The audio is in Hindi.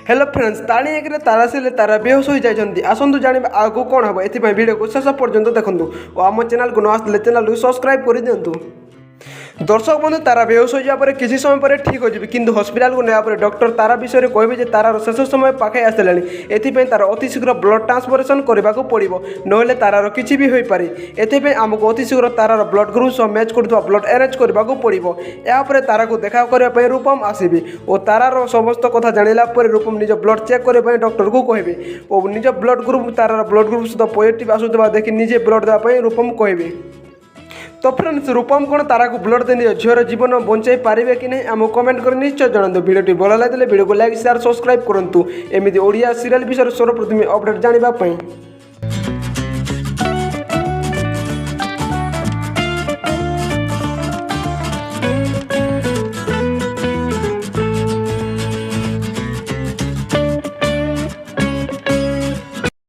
हेलो फ्रेंड्स ताणी एक तारा से तारा बेहोश हो जाती आसतु जाना आगू कौन हम ये वीडियो को शेष पर्यंत देखूँ और आम चैनल को न आसले चैनल को सब्सक्राइब कर दिंतु। दर्शक बंधु तारा बेहोश हो जाए किसी समय पर ठीक हो जाए किंतु हॉस्पिटल को नेवा डॉक्टर तारा विषय कहे तार शेष समय पाखे आसला एपाई तार अति शीघ्र ब्लड ट्रांसफरेशन करने को पड़ो ना तार किसी भी हो पारे एपाई आमको अति शीघ्र तार ब्लड ग्रुप सह मैच कर ब्लड अरेंज करने को पड़ो यापर तारा को देखा करने रूपम आसबे और तारार समस्त कथा जाना रूपम निज ब्लड चेक करने डॉक्टर को कहे और निज ब्लड ग्रुप तार ब्लड ग्रुप सहित पॉजिटिव आसूबा देखि निजे ब्लड देवाई रूपम कहे। तो फ्रेंड्स रूपम कौन तारा को ब्लड दे झीर जीवन बचाई पारे कि नहीं आमको कमेंट कर निश्चय जनातु। वीडियो भल लगे वीडियो को लाइक शेयर सब्सक्राइब करूँ एमती ओडिया सीरियल विषय सर्वप्रथम अपडेट जानापी।